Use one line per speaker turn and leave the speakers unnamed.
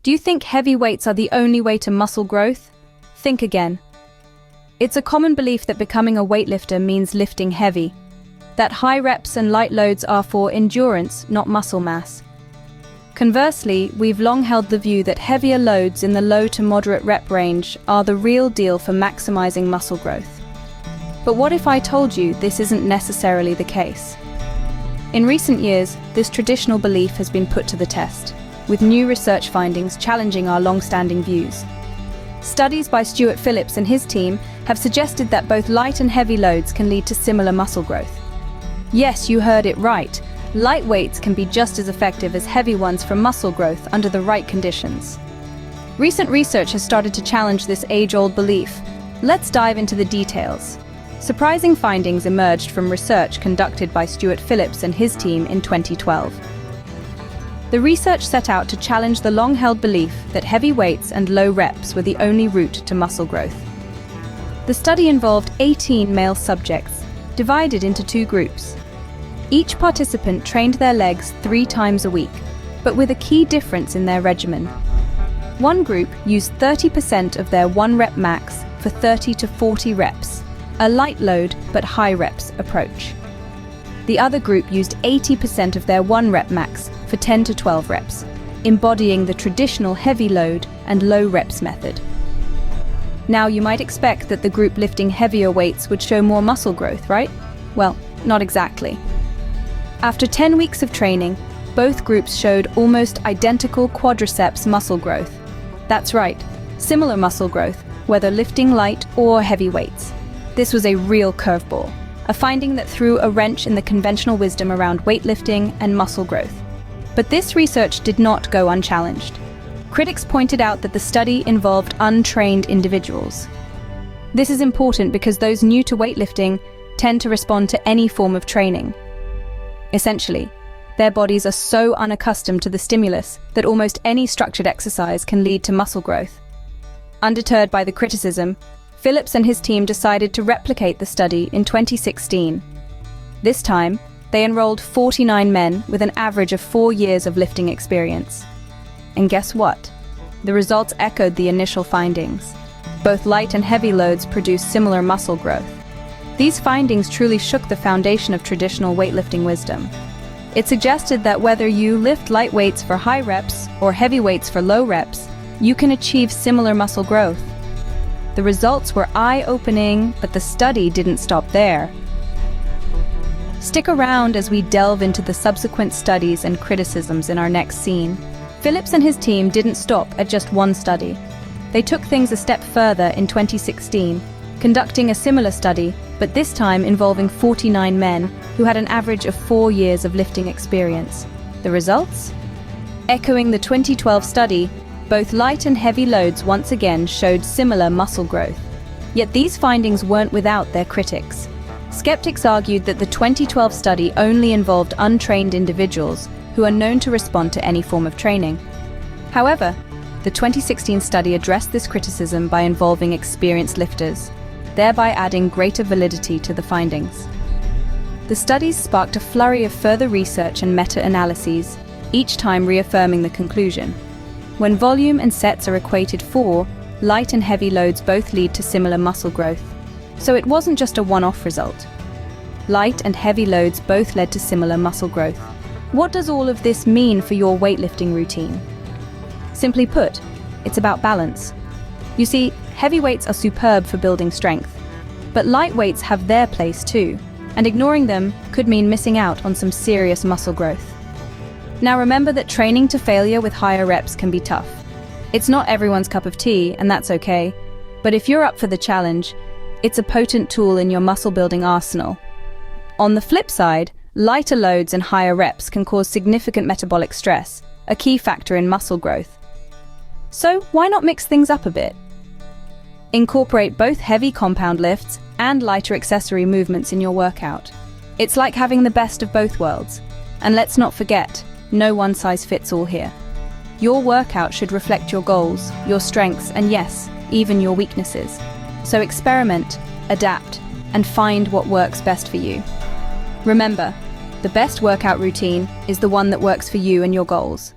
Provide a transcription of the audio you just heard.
Do you think heavy weights are the only way to muscle growth? Think again. It's a common belief that becoming a weightlifter means lifting heavy, that high reps and light loads are for endurance, not muscle mass. Conversely, we've long held the view that heavier loads in the low to moderate rep range are the real deal for maximizing muscle growth. But what if I told you this isn't necessarily the case? In recent years, this traditional belief has been put to the test, with new research findings challenging our long-standing views. Studies by Stuart Phillips and his team have suggested that both light and heavy loads can lead to similar muscle growth. Yes, you heard it right. Light weights can be just as effective as heavy ones for muscle growth under the right conditions. Recent research has started to challenge this age-old belief. Let's dive into the details. Surprising findings emerged from research conducted by Stuart Phillips and his team in 2012. The research set out to challenge the long-held belief that heavy weights and low reps were the only route to muscle growth. The study involved 18 male subjects, divided into two groups. Each participant trained their legs 3 times a week, but with a key difference in their regimen. One group used 30% of their 1-rep max for 30 to 40 reps, a light load but high reps approach. The other group used 80% of their 1-rep max for 10 to 12 reps, embodying the traditional heavy load and low reps method. Now, you might expect that the group lifting heavier weights would show more muscle growth, right? Well, not exactly. After 10 weeks of training, both groups showed almost identical quadriceps muscle growth. That's right, similar muscle growth, whether lifting light or heavy weights. This was a real curveball, a finding that threw a wrench in the conventional wisdom around weightlifting and muscle growth. But this research did not go unchallenged. Critics pointed out that the study involved untrained individuals. This is important because those new to weightlifting tend to respond to any form of training. Essentially, their bodies are so unaccustomed to the stimulus that almost any structured exercise can lead to muscle growth. Undeterred by the criticism, Phillips and his team decided to replicate the study in 2016. This time, they enrolled 49 men with an average of 4 years of lifting experience. And guess what? The results echoed the initial findings. Both light and heavy loads produced similar muscle growth. These findings truly shook the foundation of traditional weightlifting wisdom. It suggested that whether you lift light weights for high reps or heavy weights for low reps, you can achieve similar muscle growth. The results were eye-opening, but the study didn't stop there. Stick around as we delve into the subsequent studies and criticisms in our next scene. Phillips and his team didn't stop at just one study. They took things a step further in 2016, conducting a similar study, but this time involving 49 men who had an average of 4 years of lifting experience. The results? Echoing the 2012 study, both light and heavy loads once again showed similar muscle growth. Yet these findings weren't without their critics. Skeptics argued that the 2012 study only involved untrained individuals who are known to respond to any form of training. However, the 2016 study addressed this criticism by involving experienced lifters, thereby adding greater validity to the findings. The studies sparked a flurry of further research and meta-analyses, each time reaffirming the conclusion. When volume and sets are equated for, light and heavy loads both lead to similar muscle growth. So it wasn't just a one-off result. Light and heavy loads both led to similar muscle growth. What does all of this mean for your weightlifting routine? Simply put, it's about balance. You see, heavy weights are superb for building strength, but light weights have their place too, and ignoring them could mean missing out on some serious muscle growth. Now remember that training to failure with higher reps can be tough. It's not everyone's cup of tea, and that's okay, but if you're up for the challenge, it's a potent tool in your muscle-building arsenal. On the flip side, lighter loads and higher reps can cause significant metabolic stress, a key factor in muscle growth. So why not mix things up a bit? Incorporate both heavy compound lifts and lighter accessory movements in your workout. It's like having the best of both worlds. And let's not forget, no one size fits all here. Your workout should reflect your goals, your strengths, and yes, even your weaknesses. So experiment, adapt, and find what works best for you. Remember, the best workout routine is the one that works for you and your goals.